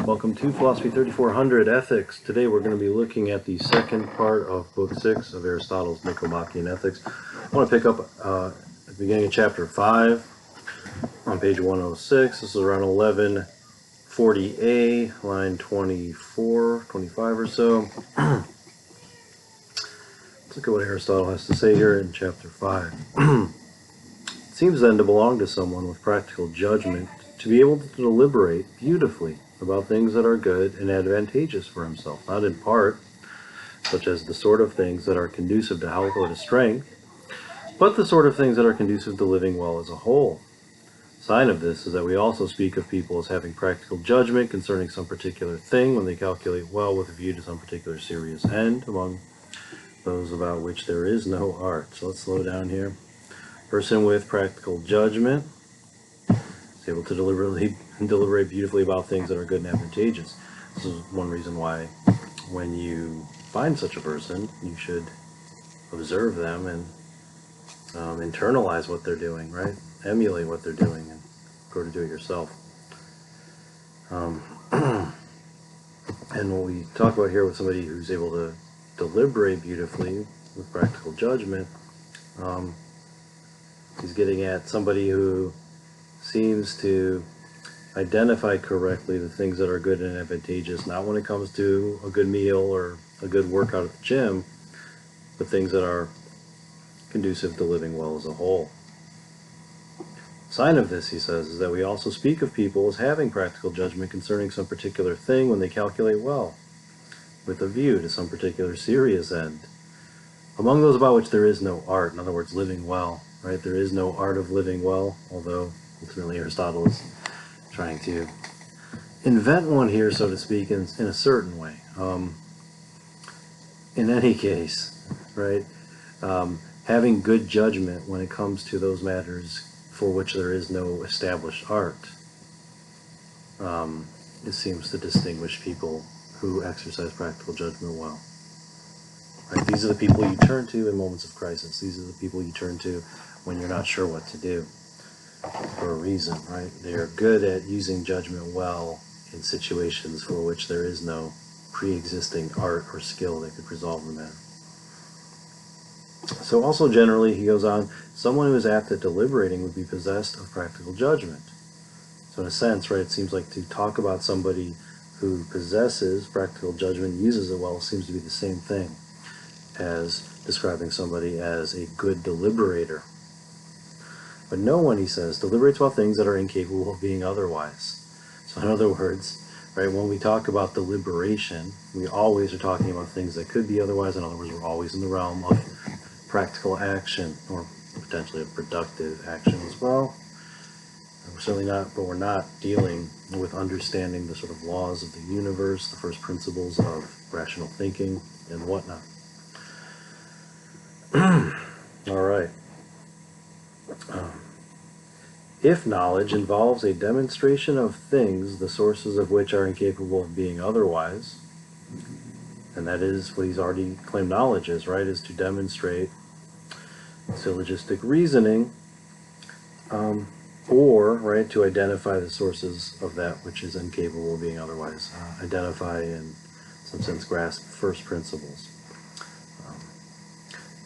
Welcome to Philosophy 3400 Ethics. Today we're going to be looking at the second part of Book 6 of Aristotle's Nicomachean Ethics. I want to pick up at the beginning of chapter 5 on page 106. This is around 1140a, line 24, 25 or so. Let's look at what Aristotle has to say here in chapter 5. It seems then to belong to someone with practical judgment to be able to deliberate beautifully about things that are good and advantageous for himself, not in part, such as the sort of things that are conducive to health or to strength, but the sort of things that are conducive to living well as a whole. Sign of this is that we also speak of people as having practical judgment concerning some particular thing when they calculate well with a view to some particular serious end, among those about which there is no art. So let's slow down here. Person with practical judgment is able to deliberate beautifully about things that are good and advantageous. This is one reason why when you find such a person, you should observe them and internalize what they're doing, right? Emulate what they're doing and go to do it yourself. And what we talk about here with somebody who's able to deliberate beautifully with practical judgment, he's getting at somebody who seems to identify correctly the things that are good and advantageous, not when it comes to a good meal or a good workout at the gym, but things that are conducive to living well as a whole. Sign of this, he says, is that we also speak of people as having practical judgment concerning some particular thing when they calculate well, with a view to some particular serious end. Among those about which there is no art, in other words, living well, right? There is no art of living well, although ultimately Aristotle is trying to invent one here, so to speak, in a certain way. In any case, right, having good judgment when it comes to those matters for which there is no established art, it seems to distinguish people who exercise practical judgment well. Right? These are the people you turn to in moments of crisis. These are the people you turn to when you're not sure what to do for a reason, right? They are good at using judgment well in situations for which there is no pre-existing art or skill that could resolve the matter. So also generally, he goes on, someone who is apt at deliberating would be possessed of practical judgment. So in a sense, right, it seems like to talk about somebody who possesses practical judgment, uses it well, seems to be the same thing as describing somebody as a good deliberator. But no one, he says, deliberates about things that are incapable of being otherwise. So in other words, right, when we talk about deliberation, we always are talking about things that could be otherwise. In other words, we're always in the realm of practical action, or potentially of productive action as well. We're certainly not, but we're not dealing with understanding the sort of laws of the universe, the first principles of rational thinking, and whatnot. All right. If knowledge involves a demonstration of things, the sources of which are incapable of being otherwise, and that is what he's already claimed knowledge is, right, is to demonstrate syllogistic reasoning, or, right, to identify the sources of that which is incapable of being otherwise. Identify, in some sense, grasp first principles.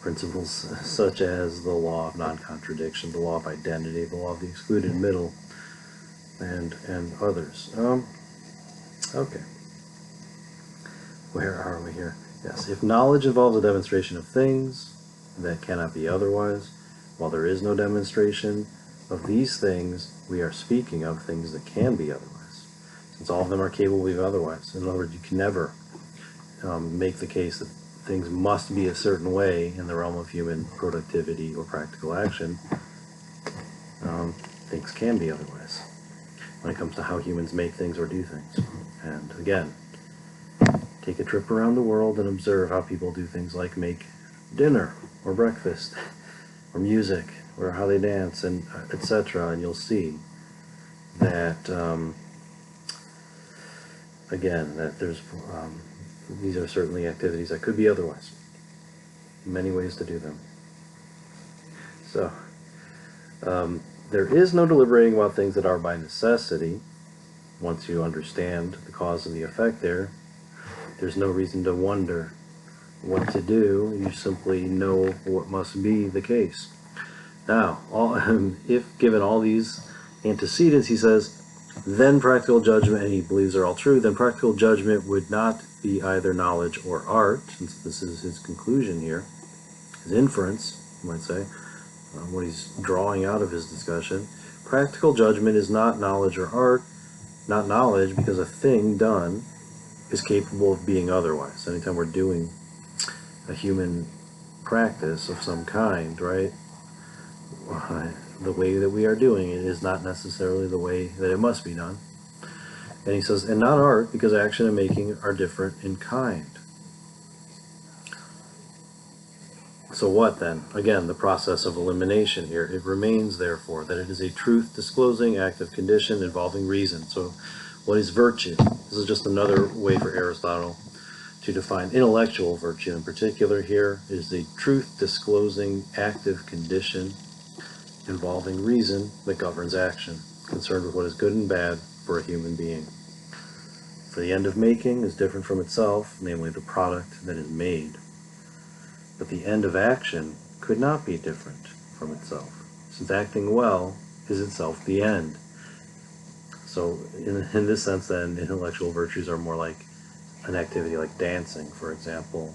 Principles such as the law of non-contradiction, the law of identity, the law of the excluded middle, and others. Okay. Where are we here? Yes, if knowledge involves a demonstration of things that cannot be otherwise, while there is no demonstration of these things, we are speaking of things that can be otherwise, since all of them are capable of being otherwise. In other words, you can never make the case that things must be a certain way in the realm of human productivity or practical action. Things can be otherwise when it comes to how humans make things or do things. And again, take a trip around the world and observe how people do things like make dinner or breakfast or music or how they dance, and etc. And you'll see that, again, that there's these are certainly activities that could be otherwise. Many ways to do them. So, there is no deliberating about things that are by necessity, Once you understand the cause and the effect there's no reason to wonder what to do. You simply know what must be the case. Now, if given all these antecedents, he says, then practical judgment, and he believes they're all true, then practical judgment would not be either knowledge or art, since this is his conclusion here, his inference, you might say, what he's drawing out of his discussion. Practical judgment is not knowledge or art, not knowledge, because a thing done is capable of being otherwise. Anytime we're doing a human practice of some kind, right, the way that we are doing it is not necessarily the way that it must be done. And he says, and not art, because action and making are different in kind. So what then? Again, the process of elimination here. It remains, therefore, that it is a truth-disclosing active condition involving reason. So what is virtue? This is just another way for Aristotle to define intellectual virtue. In particular here is a truth-disclosing active condition involving reason that governs action, concerned with what is good and bad for a human being. For the end of making is different from itself, namely the product that is made. But the end of action could not be different from itself, since acting well is itself the end. So in this sense then, intellectual virtues are more like an activity like dancing, for example,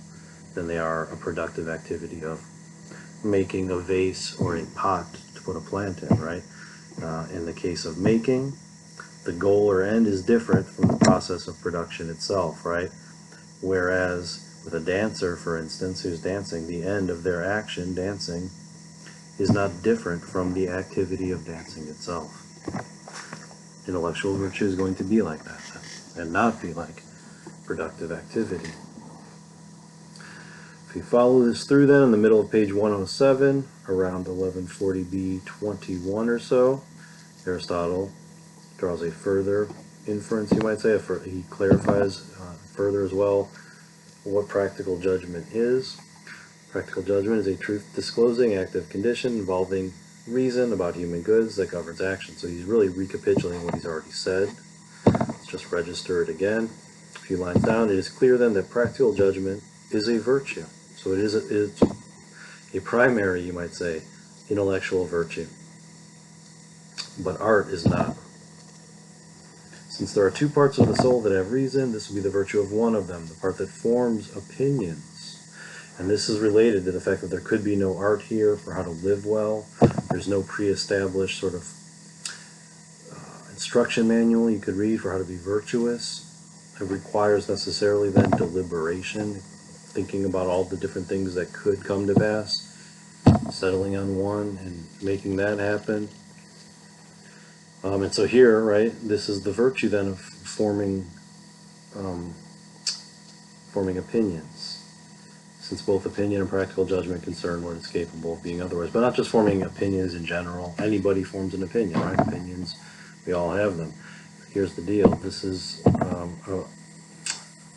than they are a productive activity of making a vase or a pot to put a plant in, right? In the case of making, the goal or end is different from the process of production itself, right? Whereas with a dancer, for instance, who's dancing, the end of their action, dancing, is not different from the activity of dancing itself. Intellectual virtue is going to be like that, and not be like productive activity. If you follow this through then, in the middle of page 107, around 1140b 21 or so, Aristotle draws a further inference, you might say. He clarifies further as well what practical judgment is. Practical judgment is a truth-disclosing active condition involving reason about human goods that governs action. So he's really recapitulating what he's already said. Let's just register it again. A few lines down, it is clear then that practical judgment is a virtue. So it's a primary, you might say, intellectual virtue. But art is not. Since there are two parts of the soul that have reason, this will be the virtue of one of them, the part that forms opinions. And this is related to the fact that there could be no art here for how to live well. There's no pre-established sort of instruction manual you could read for how to be virtuous. It requires necessarily then deliberation, thinking about all the different things that could come to pass, settling on one and making that happen. And so here, right, this is the virtue then of forming opinions, since both opinion and practical judgment concern what it's capable of being otherwise. But not just forming opinions in general. Anybody forms an opinion, right? Opinions, we all have them. Here's the deal. This is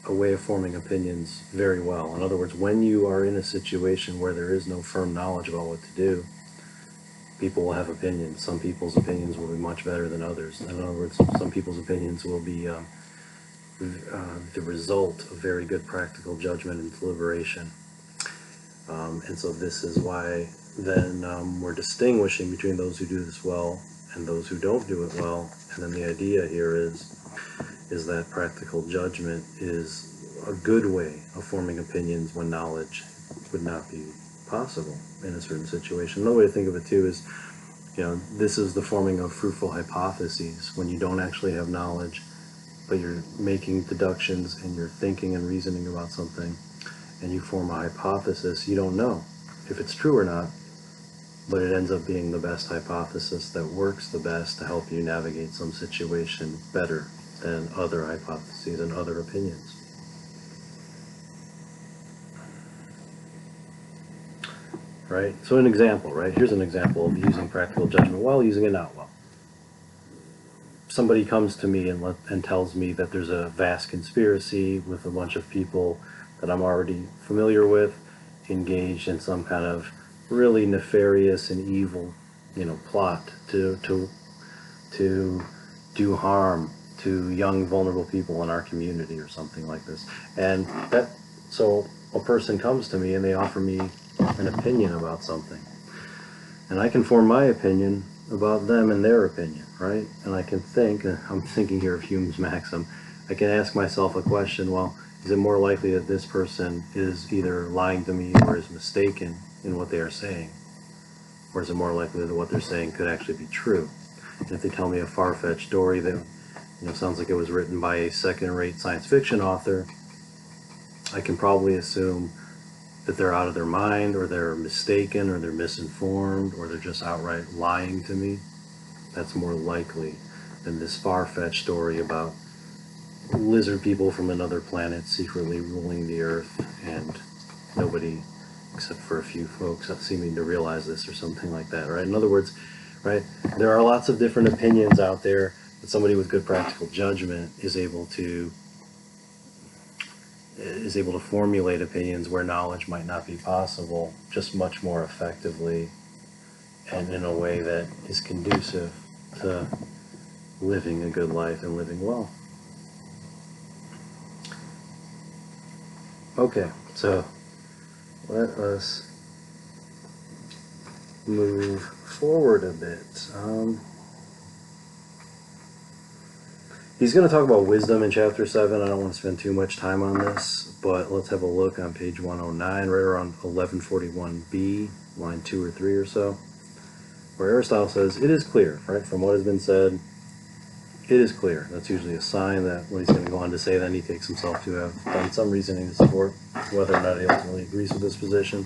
a way of forming opinions very well. In other words, when you are in a situation where there is no firm knowledge about what to do, people will have opinions. Some people's opinions will be much better than others. In other words, some people's opinions will be the result of very good practical judgment and deliberation. And so this is why then we're distinguishing between those who do this well and those who don't do it well. And then the idea here is that practical judgment is a good way of forming opinions when knowledge would not be possible in a certain situation. Another way to think of it too is, this is the forming of fruitful hypotheses when you don't actually have knowledge, but you're making deductions and you're thinking and reasoning about something, and you form a hypothesis. You don't know if it's true or not, but it ends up being the best hypothesis that works the best to help you navigate some situation better than other hypotheses and other opinions. Right? So an example, right? Here's an example of using practical judgment well, using it not well. Somebody comes to me and tells me that there's a vast conspiracy with a bunch of people that I'm already familiar with, engaged in some kind of really nefarious and evil, plot to do harm to young, vulnerable people in our community or something like this. And so a person comes to me and they offer me an opinion about something. And I can form my opinion about them and their opinion, right? And I can think, I'm thinking here of Hume's maxim, I can ask myself a question, well, is it more likely that this person is either lying to me or is mistaken in what they are saying? Or is it more likely that what they're saying could actually be true? And if they tell me a far-fetched story that sounds like it was written by a second-rate science fiction author, I can probably assume that they're out of their mind, or they're mistaken, or they're misinformed, or they're just outright lying to me. That's more likely than this far-fetched story about lizard people from another planet secretly ruling the earth and nobody except for a few folks seeming to realize this or something like that, right? In other words, right, there are lots of different opinions out there, but somebody with good practical judgment is able to formulate opinions where knowledge might not be possible, just much more effectively and in a way that is conducive to living a good life and living well. Okay, so let us move forward a bit. He's going to talk about wisdom in chapter 7. I don't want to spend too much time on this, but let's have a look on page 109, right around 1141b, line 2 or 3 or so, where Aristotle says, it is clear, right, from what has been said, it is clear. That's usually a sign that what he's going to go on to say, then he takes himself to have done some reasoning to support whether or not he ultimately agrees with this position.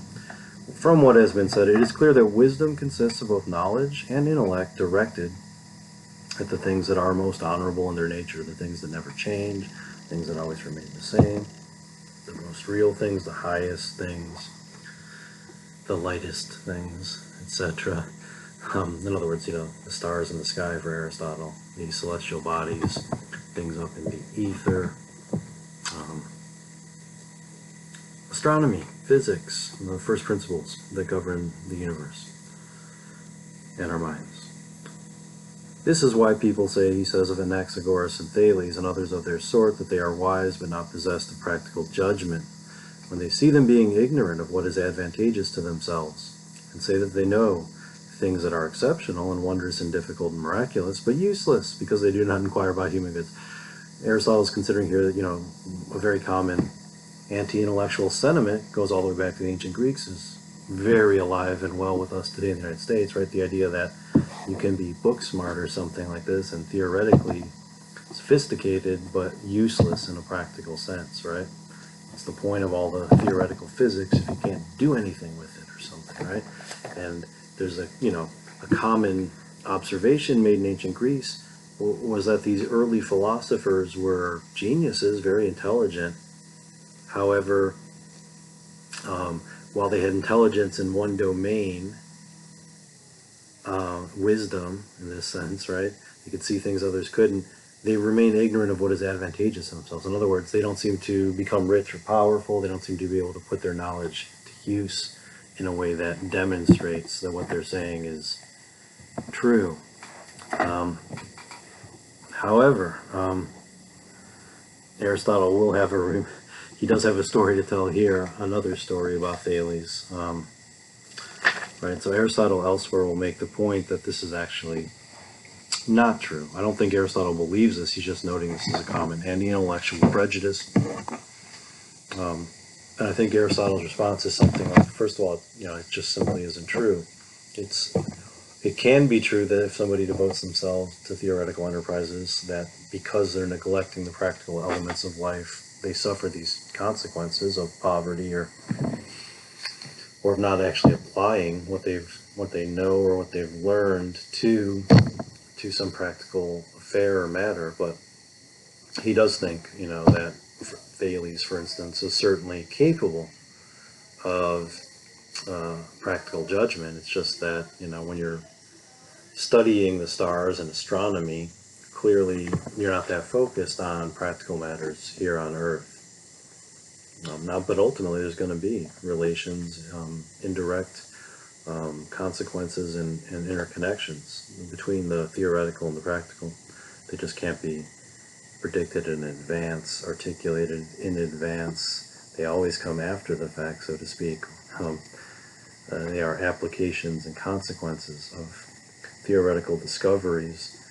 From what has been said, it is clear that wisdom consists of both knowledge and intellect directed at the things that are most honorable in their nature, the things that never change, things that always remain the same, the most real things, the highest things, the lightest things, etc. In other words, the stars in the sky for Aristotle, the celestial bodies, things up in the ether, astronomy, physics, the first principles that govern the universe and our minds. This is why people say, he says of Anaxagoras and Thales and others of their sort, that they are wise but not possessed of practical judgment, when they see them being ignorant of what is advantageous to themselves, and say that they know things that are exceptional and wondrous and difficult and miraculous, but useless because they do not inquire about human goods. Aristotle is considering here that, a very common anti-intellectual sentiment goes all the way back to the ancient Greeks, is very alive and well with us today in the United States, right? The idea that you can be book smart or something like this and theoretically sophisticated but useless in a practical sense, right? It's the point of all the theoretical physics if you can't do anything with it or something, right? And there's a common observation made in ancient Greece was that these early philosophers were geniuses, very intelligent. However, while they had intelligence in one domain, wisdom in this sense, right? They could see things others couldn't. They remain ignorant of what is advantageous to themselves. In other words, they don't seem to become rich or powerful. They don't seem to be able to put their knowledge to use in a way that demonstrates that what they're saying is true. However, Aristotle will have he does have a story to tell here, another story about Thales. Right, so Aristotle elsewhere will make the point that this is actually not true. I don't think Aristotle believes this. He's just noting this is a common anti-intellectual prejudice. And I think Aristotle's response is something like, first of all, it just simply isn't true. It can be true that if somebody devotes themselves to theoretical enterprises, that because they're neglecting the practical elements of life, they suffer these consequences of poverty or of not actually applying what they know or what they've learned to some practical affair or matter. But he does think, that Thales, for instance, is certainly capable of practical judgment. It's just that, when you're studying the stars and astronomy, clearly you're not that focused on practical matters here on Earth. But ultimately there's going to be relations, indirect consequences and interconnections between the theoretical and the practical. They just can't be predicted in advance, articulated in advance. They always come after the fact, so to speak. They are applications and consequences of theoretical discoveries.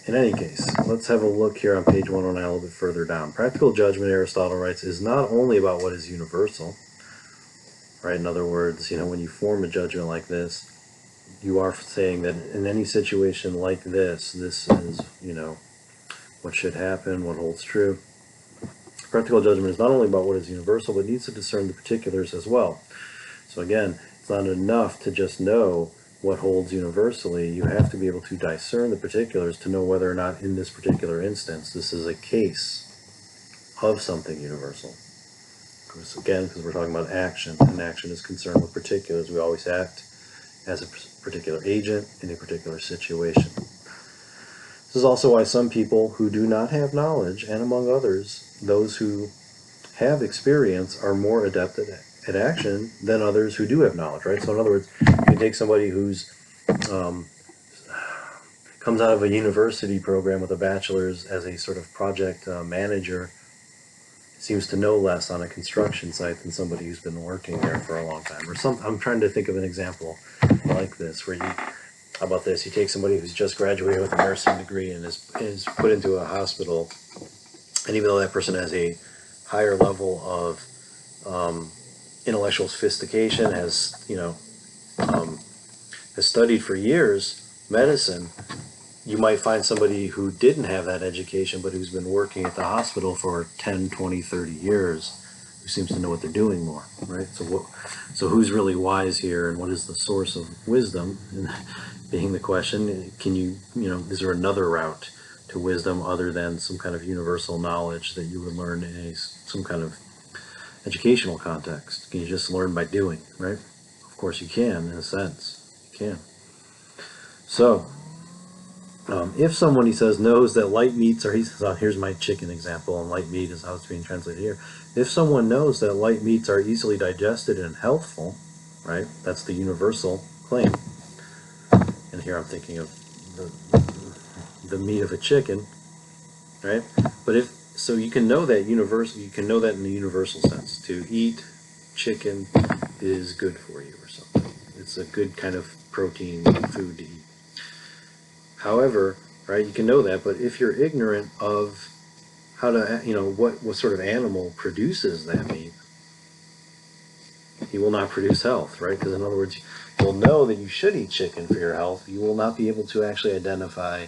In any case, let's have a look here on page 109 a little bit further down. Practical judgment, Aristotle writes, is not only about what is universal, right? In other words, when you form a judgment like this, you are saying that in any situation like this is, what should happen, what holds true. Practical judgment is not only about what is universal, but needs to discern the particulars as well. So again, it's not enough to just know what holds universally. You have to be able to discern the particulars to know whether or not in this particular instance this is a case of something universal. Because we're talking about action, and action is concerned with particulars. We always act as a particular agent in a particular situation. This is also why some people who do not have knowledge, and among others, those who have experience, are more adept at action than others who do have knowledge, right? So in other words, you take somebody who's comes out of a university program with a bachelor's as a sort of project manager, seems to know less on a construction site than somebody who's been working there for a long time. I'm trying to think of an example like this, where how about this? You take somebody who's just graduated with a nursing degree and is put into a hospital, and even though that person has a higher level of intellectual sophistication, has studied for years medicine, you might find somebody who didn't have that education but who's been working at the hospital for 10, 20, 30 years, who seems to know what they're doing more, right? So who's really wise here, and what is the source of wisdom? And being the question, can is there another route to wisdom other than some kind of universal knowledge that you would learn in some kind of educational context? Can you just learn by doing, right? Of course you can, in a sense. You can. So, if someone, he says, knows that light meats are, he says, here's my chicken example, and light meat is how it's being translated here. If someone knows that light meats are easily digested and healthful, right, that's the universal claim. And here I'm thinking of the meat of a chicken, right? But so you can know that you can know that in the universal sense. To eat chicken is good for you or something. It's a good kind of protein food to eat. However, right, you can know that, but if you're ignorant of how to, what sort of animal produces that meat, he will not produce health, right? Because in other words, you'll know that you should eat chicken for your health. You will not be able to actually identify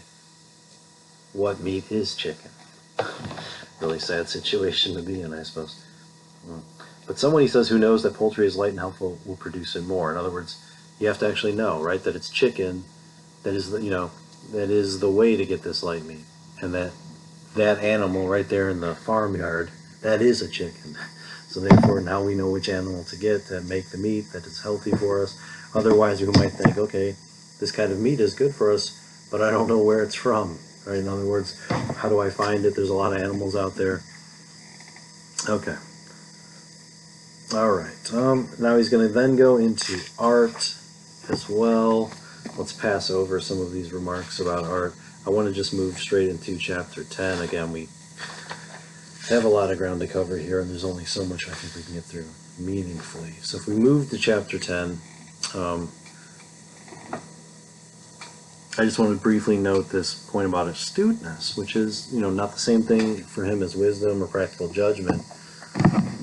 what meat is chicken. Really sad situation to be in, I suppose. But someone, he says, who knows that poultry is light and healthful will produce it more. In other words, you have to actually know, right, that it's chicken that is that is the way to get this light meat, and that animal right there in the farmyard, that is a chicken. So therefore, now we know which animal to get to make the meat that is healthy for us. Otherwise, we might think, okay, this kind of meat is good for us, but I don't know where it's from, right? In other words, how do I find it? There's a lot of animals out there. Okay. All right. Now he's going to then go into art as well. Let's pass over some of these remarks about art. I want to just move straight into chapter 10. Again, we have a lot of ground to cover here, and there's only so much I think we can get through meaningfully. So if we move to chapter 10, I just want to briefly note this point about astuteness, which is, not the same thing for him as wisdom or practical judgment,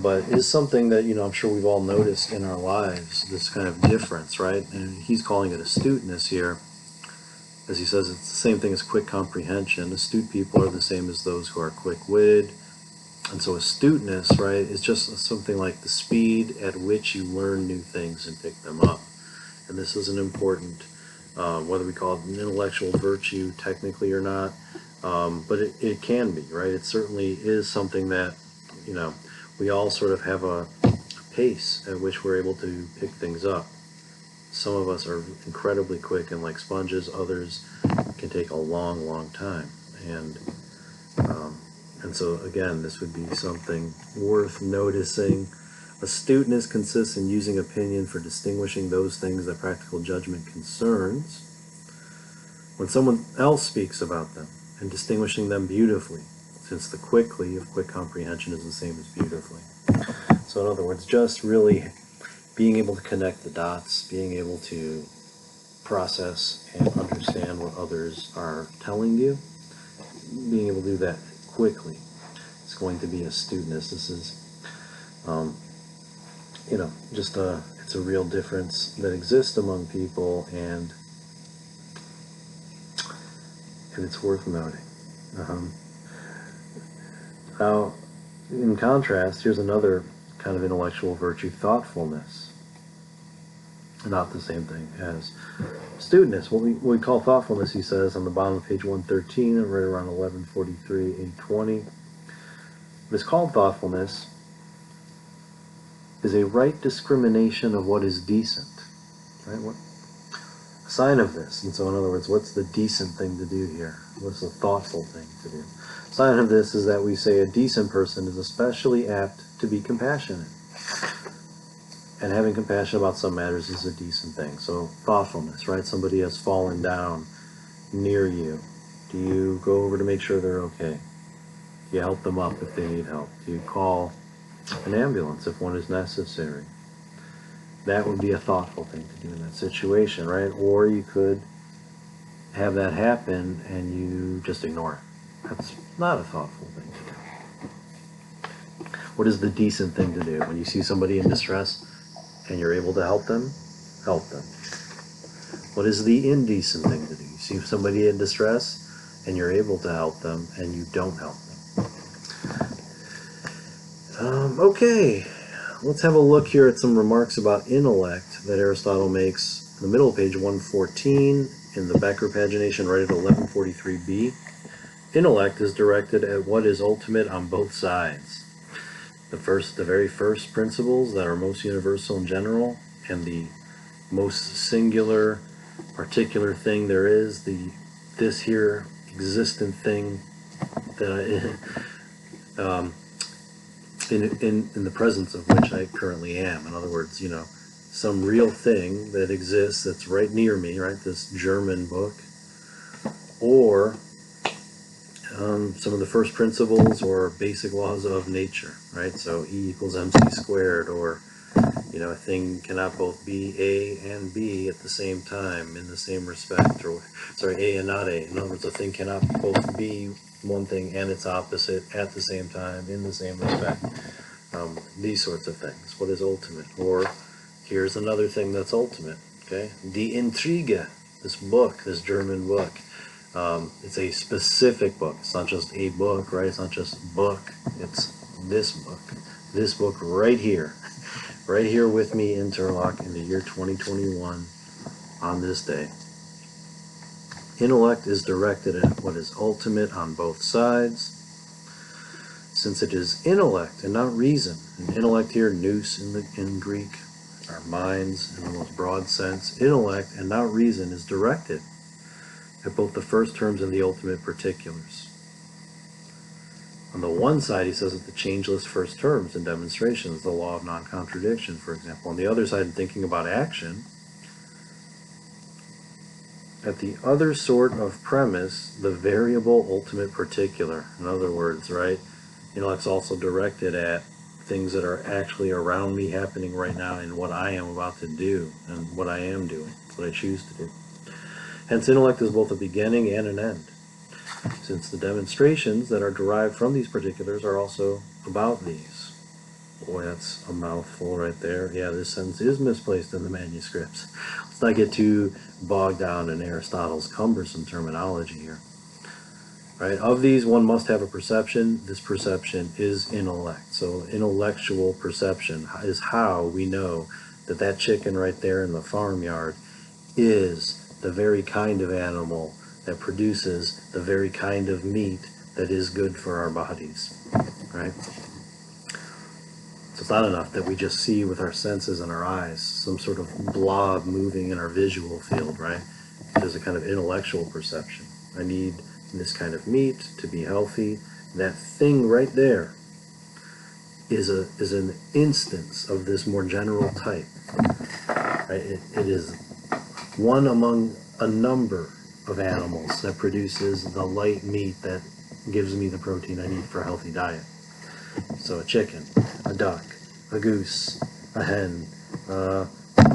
but is something that, I'm sure we've all noticed in our lives, this kind of difference, right? And he's calling it astuteness here. As he says, it's the same thing as quick comprehension. Astute people are the same as those who are quick-witted. And so astuteness, right, is just something like the speed at which you learn new things and pick them up. And this is an important, whether we call it an intellectual virtue technically or not, but it can be, right? It certainly is something that, we all sort of have a pace at which we're able to pick things up. Some of us are incredibly quick and like sponges, others can take a long, long time. And so again, this would be something worth noticing. Astuteness consists in using opinion for distinguishing those things that practical judgment concerns when someone else speaks about them, and distinguishing them beautifully, since the quickly of quick comprehension is the same as beautifully. So in other words, just really being able to connect the dots, being able to process and understand what others are telling you, being able to do that quickly. It's going to be astuteness. This is, just it's a real difference that exists among people, and it's worth noting. Now, in contrast, here's another kind of intellectual virtue, thoughtfulness. Not the same thing as astuteness. What we call thoughtfulness, he says on the bottom of page 113, right around 1143, 820. What is called thoughtfulness is a right discrimination of what is decent. Right? What a sign of this? And so, in other words, what's the decent thing to do here? What's the thoughtful thing to do? A sign of this is that we say a decent person is especially apt to be compassionate. And having compassion about some matters is a decent thing. So thoughtfulness, right? Somebody has fallen down near you. Do you go over to make sure they're okay? Do you help them up if they need help? Do you call an ambulance if one is necessary? That would be a thoughtful thing to do in that situation, right? Or you could have that happen and you just ignore it. That's not a thoughtful thing to do. What is the decent thing to do? When you see somebody in distress and you're able to help them, help them. What is the indecent thing to do? You see somebody in distress and you're able to help them and you don't help them. Okay, let's have a look here at some remarks about intellect that Aristotle makes in the middle of page 114 in the Becker pagination right at 1143b. Intellect is directed at what is ultimate on both sides. The very first principles that are most universal and general, and the most singular, particular thing there is, this here existent thing that in the presence of which I currently am. In other words, some real thing that exists that's right near me, right? This German book, or some of the first principles or basic laws of nature, right? So E equals mc squared, or a thing cannot both be A and B at the same time in the same respect, or A and not A. In other words, a thing cannot both be one thing and its opposite at the same time in the same respect. These sorts of things. What is ultimate? Or here's another thing that's ultimate. Okay, Die Intrige, this book, this German book. It's a specific book. It's not just a book, right? It's not just book. It's this book. This book right here. Right here with me, Interlock, in the year 2021 on this day. Intellect is directed at what is ultimate on both sides. Since it is intellect and not reason, and intellect here, nous in Greek, our minds in the most broad sense, intellect and not reason is directed at both the first terms and the ultimate particulars. On the one side, he says that the changeless first terms and demonstrations, the law of non-contradiction, for example. On the other side, in thinking about action, at the other sort of premise, the variable ultimate particular. In other words, right, intellect's also directed at things that are actually around me, happening right now, and what I am about to do, and what I am doing, what I choose to do. Hence, intellect is both a beginning and an end, since the demonstrations that are derived from these particulars are also about these. Boy, that's a mouthful right there. Yeah, this sentence is misplaced in the manuscripts. Let's not get too bogged down in Aristotle's cumbersome terminology here. Right? Of these, one must have a perception. This perception is intellect. So intellectual perception is how we know that that chicken right there in the farmyard is the very kind of animal that produces the very kind of meat that is good for our bodies, right? So it's not enough that we just see with our senses and our eyes some sort of blob moving in our visual field, right? There's a kind of intellectual perception. I need this kind of meat to be healthy. That thing right there is an instance of this more general type, right? It is one among a number of animals that produces the light meat that gives me the protein I need for a healthy diet. So a chicken, a duck, a goose, a hen, a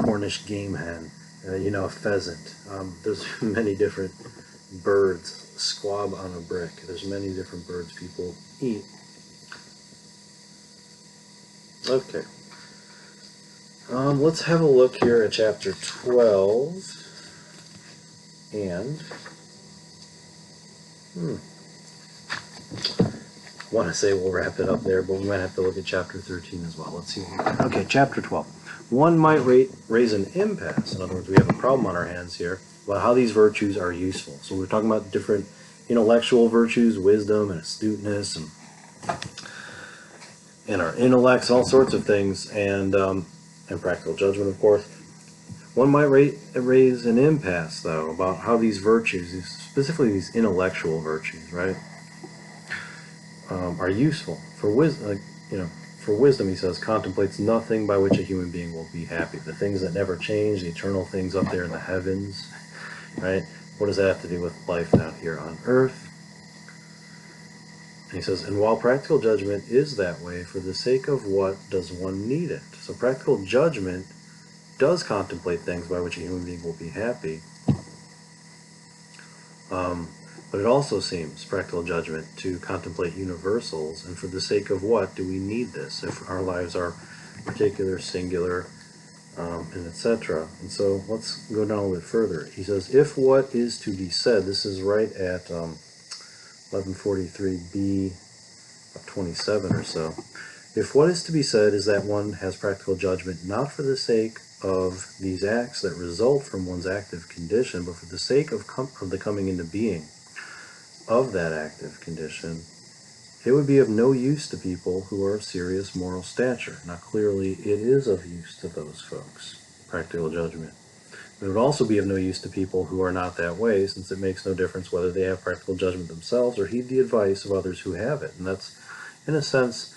Cornish game hen, a pheasant. There's many different birds. Squab on a brick. There's many different birds people eat. Okay. Let's have a look here at chapter 12. And I want to say we'll wrap it up there, but we might have to look at chapter 13 as well. Let's see what we got. Okay, chapter 12. One might raise an impasse. In other words, we have a problem on our hands here about how these virtues are useful. So we're talking about different intellectual virtues, wisdom and astuteness, and our intellects, all sorts of things, and practical judgment, of course. One might raise an impasse, though, about how these virtues, specifically these intellectual virtues, right, are useful. For wisdom, for wisdom, he says, contemplates nothing by which a human being will be happy. The things that never change, the eternal things up there in the heavens, right? What does that have to do with life down here on earth? And he says, and while practical judgment is that way, for the sake of what does one need it? So practical judgment does contemplate things by which a human being will be happy. But it also seems, practical judgment, to contemplate universals, and for the sake of what do we need this if our lives are particular, singular, and etc. And so let's go down a little bit further. He says, if what is to be said, this is right at 1143b of 27 or so. If what is to be said is that one has practical judgment not for the sake of these acts that result from one's active condition, but for the sake of the coming into being of that active condition, it would be of no use to people who are of serious moral stature. Now clearly it is of use to those folks, practical judgment. But it would also be of no use to people who are not that way, since it makes no difference whether they have practical judgment themselves or heed the advice of others who have it. And that's, in a sense,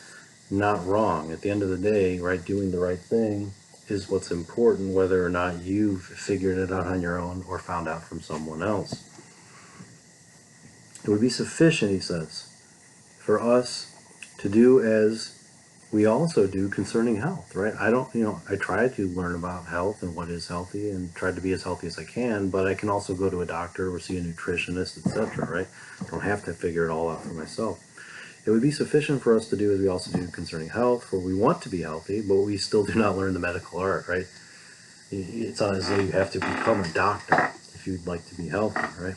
not wrong. At the end of the day, right, doing the right thing is what's important, whether or not you've figured it out on your own or found out from someone else. It would be sufficient, he says, for us to do as we also do concerning health, right? I try to learn about health and what is healthy and try to be as healthy as I can, but I can also go to a doctor or see a nutritionist, etc., right? I don't have to figure it all out for myself. It would be sufficient for us to do as we also do concerning health, for we want to be healthy, but we still do not learn the medical art, right? It's not as though you have to become a doctor if you'd like to be healthy, right?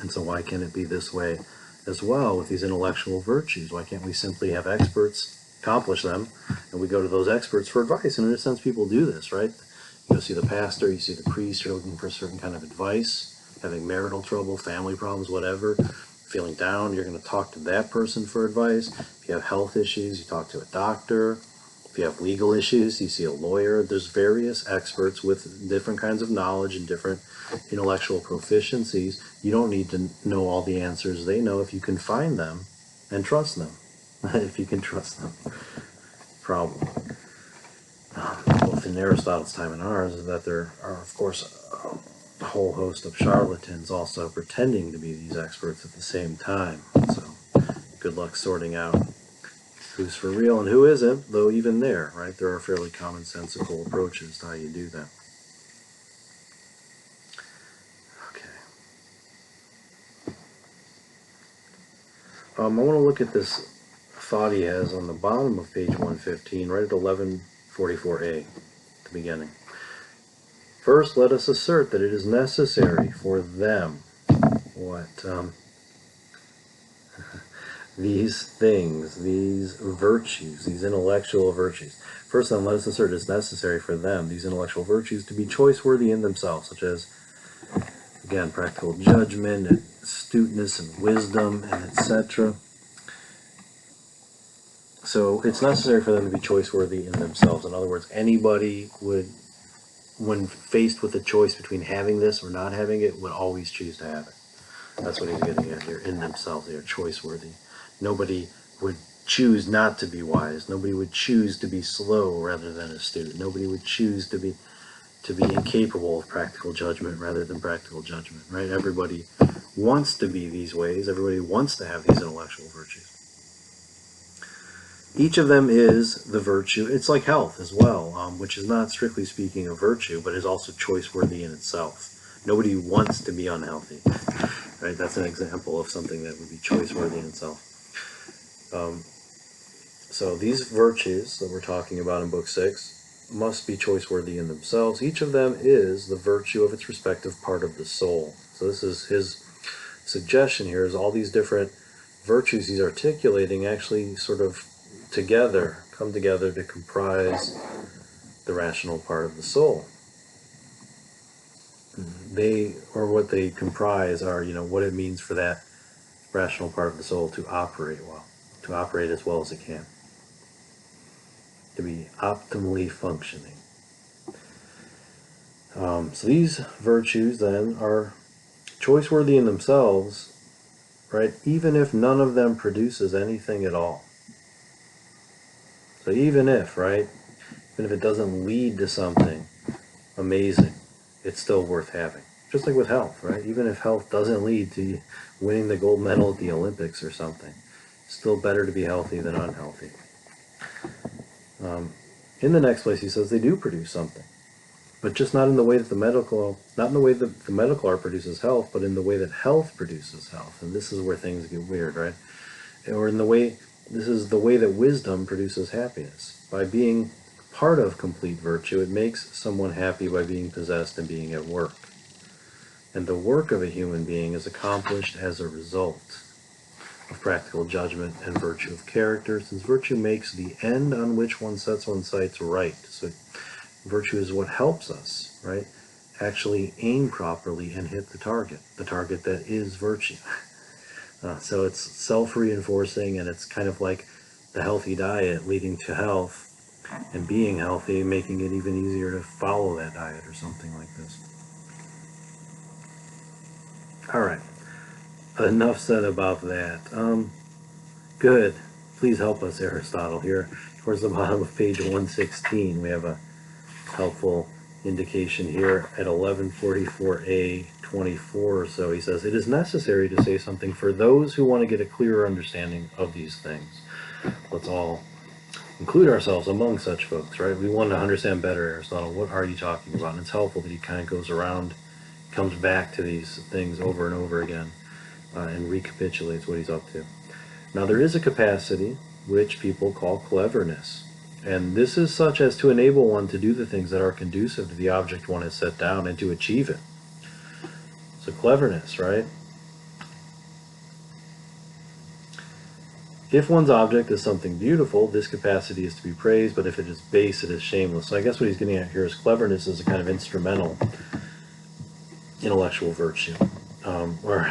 And so why can't it be this way as well with these intellectual virtues? Why can't we simply have experts accomplish them, and we go to those experts for advice? And in a sense, people do this, right? You go see the pastor, you see the priest, you're looking for a certain kind of advice, having marital trouble, family problems, whatever, feeling down, you're going to talk to that person for advice. If you have health issues, you talk to a doctor. If you have legal issues, you see a lawyer. There's various experts with different kinds of knowledge and different intellectual proficiencies. You don't need to know all the answers they know if you can find them and trust them. If you can trust them. Problem. Both in Aristotle's time and ours is that there are, of course, a whole host of charlatans also pretending to be these experts at the same time. So good luck sorting out who's for real and who isn't, though even there, right, there are fairly commonsensical approaches to how you do that. Okay. I want to look at this thought he has on the bottom of page 115, right at 1144a, at the beginning. First, let us assert that it is necessary for them, these things, these virtues, these intellectual virtues. First, then, let us assert it is necessary for them, these intellectual virtues, to be choice-worthy in themselves, such as, again, practical judgment, and astuteness, and wisdom, and etc. So it's necessary for them to be choice-worthy in themselves. In other words, anybody would, when faced with a choice between having this or not having it, would always choose to have it. That's what he's getting at here. In themselves, they are choice-worthy. Nobody would choose not to be wise. Nobody would choose to be slow rather than astute. Nobody would choose to to be incapable of practical judgment rather than practical judgment, right? Everybody wants to be these ways. Everybody wants to have these intellectual virtues. Each of them is the virtue. It's like health as well, which is not strictly speaking a virtue, but is also choice-worthy in itself. Nobody wants to be unhealthy, right? That's an example of something that would be choice-worthy in itself. So these virtues that we're talking about in Book 6 must be choice-worthy in themselves. Each of them is the virtue of its respective part of the soul. So this is his suggestion here, is all these different virtues he's articulating actually sort of come together to comprise the rational part of the soul. What they comprise are, what it means for that rational part of the soul to operate well, to operate as well as it can, to be optimally functioning. So these virtues then are choice-worthy in themselves, right? Even if none of them produces anything at all. So even if it doesn't lead to something amazing, it's still worth having. Just like with health, right? Even if health doesn't lead to winning the gold medal at the Olympics or something, it's still better to be healthy than unhealthy. In the next place, he says they do produce something, but just not in the way that the medical art produces health, but in the way that health produces health. And this is where things get weird, right? Or this is the way that wisdom produces happiness. By being part of complete virtue, it makes someone happy by being possessed and being at work. And the work of a human being is accomplished as a result of practical judgment and virtue of character, since virtue makes the end on which one sets one's sights right. So virtue is what helps us, right, actually aim properly and hit the target that is virtue. So it's self-reinforcing, and it's kind of like the healthy diet leading to health, and being healthy, making it even easier to follow that diet or something like this. All right, enough said about that. Good. Please help us, Aristotle. Here, towards the bottom of page 116, we have a helpful indication here at 1144a 24 or so. He says, "It is necessary to say something for those who want to get a clearer understanding of these things." Let's all include ourselves among such folks, right? We want to understand better, Aristotle. What are you talking about? And it's helpful that he kind of goes around, comes back to these things over and over again, and recapitulates what he's up to. Now, there is a capacity which people call cleverness. And this is such as to enable one to do the things that are conducive to the object one has set down and to achieve it. So cleverness, right? If one's object is something beautiful, this capacity is to be praised, but if it is base, it is shameless. So I guess what he's getting at here is cleverness is a kind of instrumental intellectual virtue. Or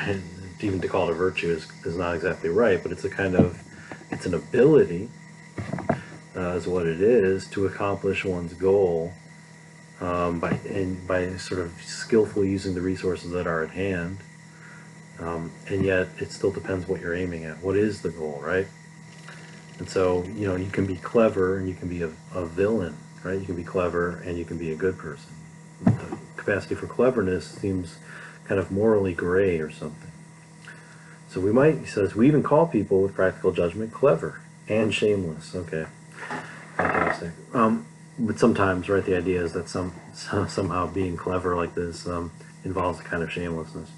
even to call it a virtue is not exactly right, but it's an ability, is what it is, to accomplish one's goal by sort of skillfully using the resources that are at hand. And yet it still depends what you're aiming at. What is the goal, right? And so, you can be clever and you can be a villain, right? You can be clever and you can be a good person. The capacity for cleverness seems kind of morally gray or something. So he says, we even call people with practical judgment clever and shameless. Okay, fantastic. But sometimes, right, the idea is that somehow being clever like this involves a kind of shamelessness.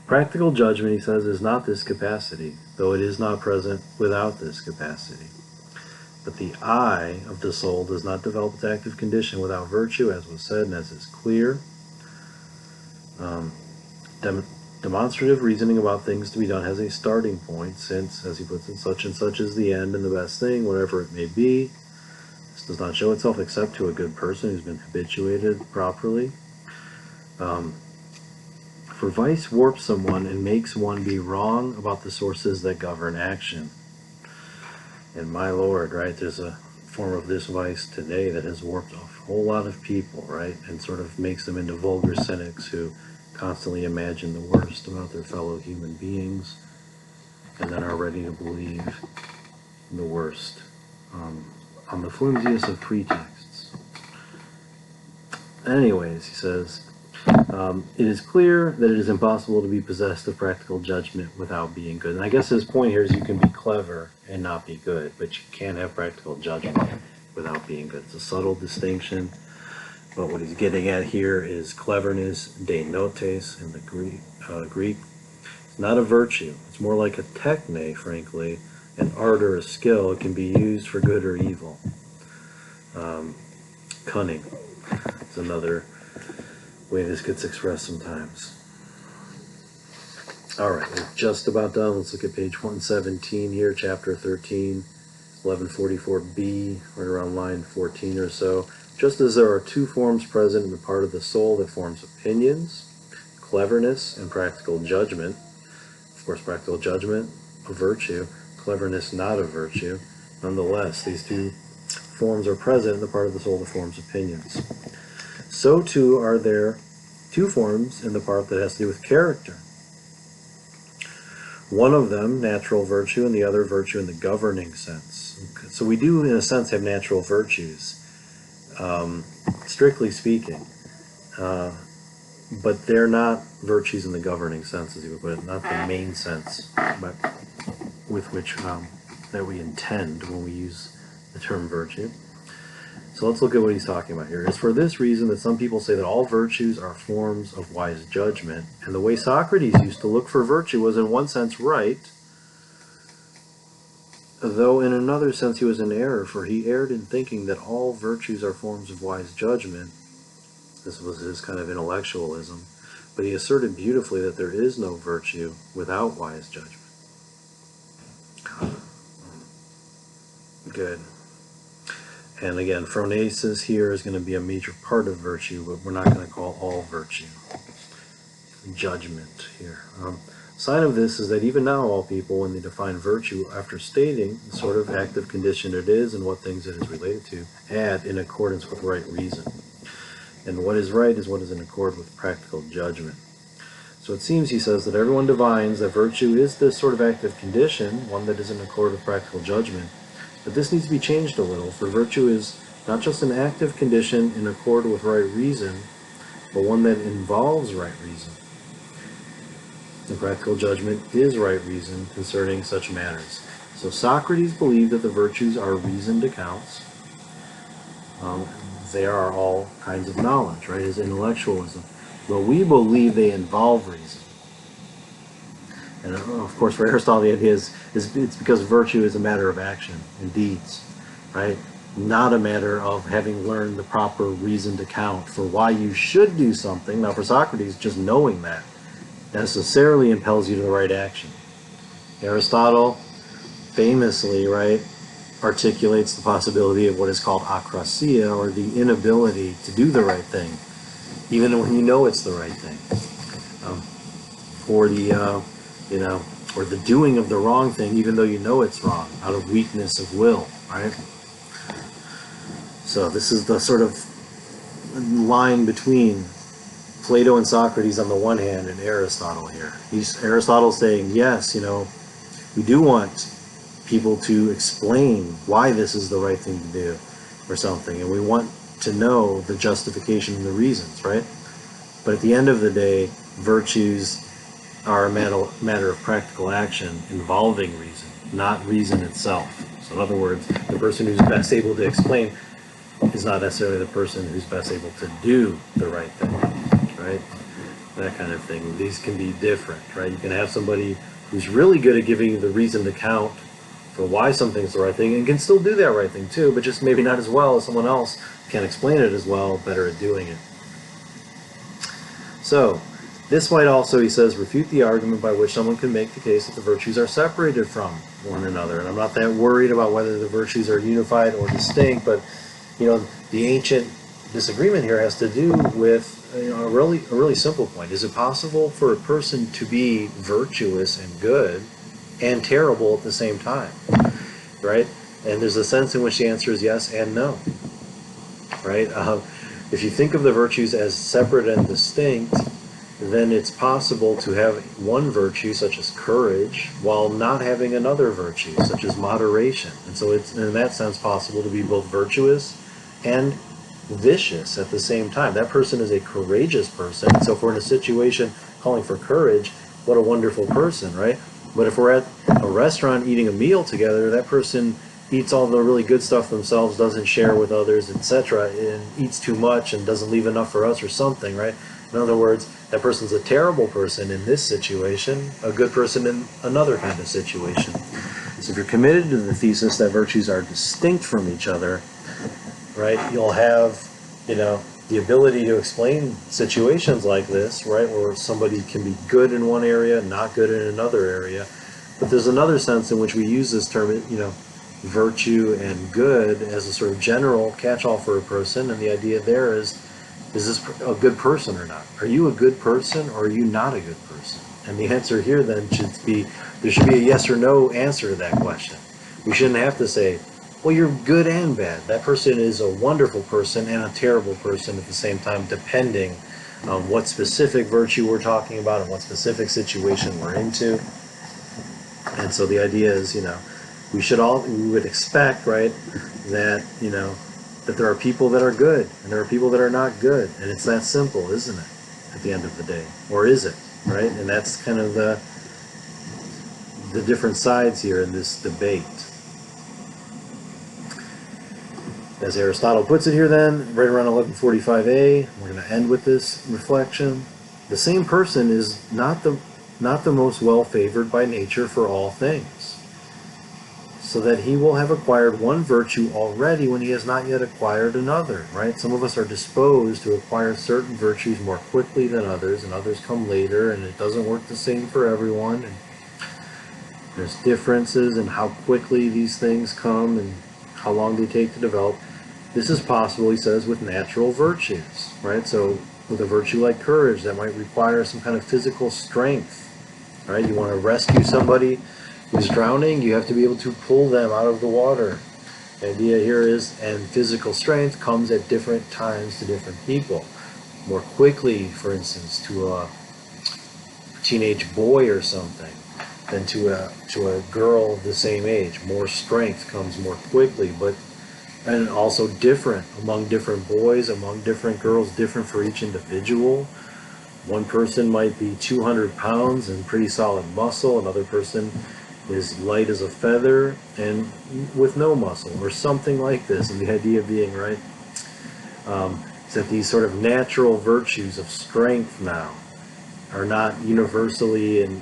Practical judgment, he says, is not this capacity, though it is not present without this capacity. But the eye of the soul does not develop its active condition without virtue, as was said and as is clear. Demonstrative reasoning about things to be done has a starting point, since, as he puts it, such and such is the end and the best thing, whatever it may be. This does not show itself except to a good person who's been habituated properly. For vice warps someone and makes one be wrong about the sources that govern action. And my Lord, right, there's a form of this vice today that has warped a whole lot of people, right, and sort of makes them into vulgar cynics who constantly imagine the worst about their fellow human beings and then are ready to believe the worst on the flimsiest of pretexts. Anyways, he says, it is clear that it is impossible to be possessed of practical judgment without being good. And I guess his point here is you can be clever and not be good, but you can't have practical judgment without being good. It's a subtle distinction, but what he's getting at here is cleverness, denotes in the Greek. It's not a virtue. It's more like a techne, frankly, an art or a skill. It can be used for good or evil. Cunning is another way this gets expressed sometimes. Alright, we're just about done. Let's look at page 117 here, chapter 13, 1144b, right around line 14 or so. Just as there are two forms present in the part of the soul that forms opinions, cleverness and practical judgment. Of course, practical judgment, a virtue, cleverness, not a virtue. Nonetheless, these two forms are present in the part of the soul that forms opinions. So too are there two forms in the part that has to do with character. One of them, natural virtue, and the other virtue in the governing sense. So we do, in a sense, have natural virtues, strictly speaking. But they're not virtues in the governing sense, as you would put it, not the main sense but with which that we intend when we use the term virtue. So let's look at what he's talking about here. It's for this reason that some people say that all virtues are forms of wise judgment, and the way Socrates used to look for virtue was in one sense right, though in another sense he was in error, for he erred in thinking that all virtues are forms of wise judgment. This was his kind of intellectualism, but he asserted beautifully that there is no virtue without wise judgment. Good. And again, phronesis here is going to be a major part of virtue, but we're not going to call all virtue judgment here. Sign of this is that even now all people, when they define virtue, after stating the sort of active condition it is and what things it is related to, add in accordance with right reason. And what is right is what is in accord with practical judgment. So it seems, he says, that everyone divines that virtue is this sort of active condition, one that is in accord with practical judgment. But this needs to be changed a little, for virtue is not just an active condition in accord with right reason, but one that involves right reason. And practical judgment is right reason concerning such matters. So Socrates believed that the virtues are reasoned accounts. They are all kinds of knowledge, right? His intellectualism. But we believe they involve reason. And of course, for Aristotle, the idea is it's because virtue is a matter of action and deeds, right? Not a matter of having learned the proper reasoned account for why you should do something. Now, for Socrates, just knowing that necessarily impels you to the right action. Aristotle famously, right, articulates the possibility of what is called akrasia, or the inability to do the right thing, even when you know it's the right thing, or the or the doing of the wrong thing, even though you know it's wrong, out of weakness of will, right? So this is the sort of line between Plato and Socrates on the one hand, and Aristotle here. Aristotle's saying, yes, we do want people to explain why this is the right thing to do or something, and we want to know the justification and the reasons, right? But at the end of the day, virtues are a matter of practical action involving reason, not reason itself. So in other words, the person who's best able to explain is not necessarily the person who's best able to do the right thing, right? That kind of thing. These can be different, right? You can have somebody who's really good at giving you the reasoned account for why something's the right thing, and can still do that right thing too, but just maybe not as well as someone else can explain it as well, better at doing it. So, this might also, he says, refute the argument by which someone can make the case that the virtues are separated from one another. And I'm not that worried about whether the virtues are unified or distinct, but the ancient disagreement here has to do with a really simple point. Is it possible for a person to be virtuous and good and terrible at the same time, right? And there's a sense in which the answer is yes and no, right? If you think of the virtues as separate and distinct, then it's possible to have one virtue, such as courage, while not having another virtue, such as moderation. And so it's, in that sense, possible to be both virtuous and vicious at the same time. That person is a courageous person. So if we're in a situation calling for courage, what a wonderful person, right? But if we're at a restaurant eating a meal together, that person eats all the really good stuff themselves, doesn't share with others, etc., and eats too much and doesn't leave enough for us or something, right? In other words, that person's a terrible person in this situation, a good person in another kind of situation. So if you're committed to the thesis that virtues are distinct from each other, right, you'll have, the ability to explain situations like this, right, where somebody can be good in one area, not good in another area. But there's another sense in which we use this term, virtue and good as a sort of general catch-all for a person, and the idea there is this a good person or not? Are you a good person or are you not a good person? And the answer here then there should be a yes or no answer to that question. We shouldn't have to say, well, you're good and bad. That person is a wonderful person and a terrible person at the same time, depending on what specific virtue we're talking about and what specific situation we're into. And so the idea is, we would expect, right, that, that there are people that are good and there are people that are not good. And it's that simple, isn't it, at the end of the day? Or is it, right? And that's kind of the different sides here in this debate. As Aristotle puts it here then, right around 1145a, we're going to end with this reflection. The same person is not the most well-favored by nature for all things, so that he will have acquired one virtue already when he has not yet acquired another, right? Some of us are disposed to acquire certain virtues more quickly than others, and others come later, and it doesn't work the same for everyone. And there's differences in how quickly these things come and how long they take to develop. This is possible, he says, with natural virtues, right? So with a virtue like courage, that might require some kind of physical strength, right? You want to rescue somebody who's drowning, you have to be able to pull them out of the water. The idea here is, and physical strength comes at different times to different people. More quickly, for instance, to a teenage boy or something than to a girl of the same age. More strength comes more quickly, and also different among different boys, among different girls, different for each individual. One person might be 200 pounds and pretty solid muscle. Another person is light as a feather and with no muscle, or something like this. And the idea being, right, is that these sort of natural virtues of strength now are not universally and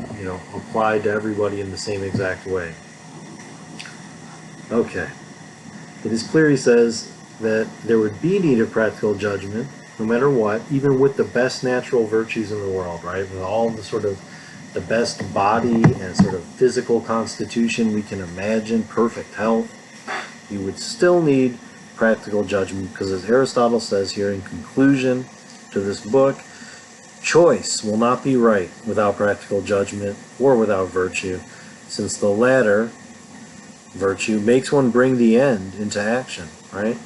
applied to everybody in the same exact way. Okay. It is clear, he says, that there would be need of practical judgment, no matter what, even with the best natural virtues in the world, right? With all the sort of the best body and sort of physical constitution we can imagine, perfect health, you would still need practical judgment, because as Aristotle says here in conclusion to this book, choice will not be right without practical judgment or without virtue, since the latter, virtue, makes one bring the end into action, right?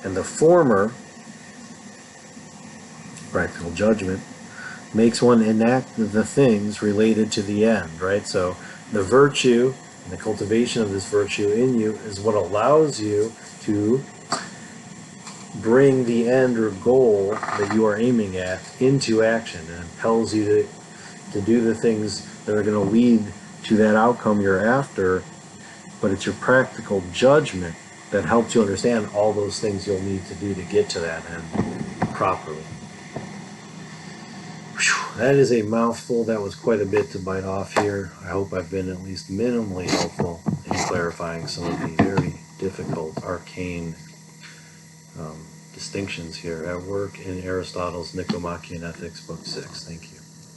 And the former, practical judgment, makes one enact the things related to the end, right? So the virtue and the cultivation of this virtue in you is what allows you to bring the end or goal that you are aiming at into action, and impels you to do the things that are going to lead to that outcome you're after. But it's your practical judgment that helps you understand all those things you'll need to do to get to that end properly. Whew, that is a mouthful. That was quite a bit to bite off here. I hope I've been at least minimally helpful in clarifying some of the very difficult, arcane distinctions here at work in Aristotle's Nicomachean Ethics, Book 6. Thank you.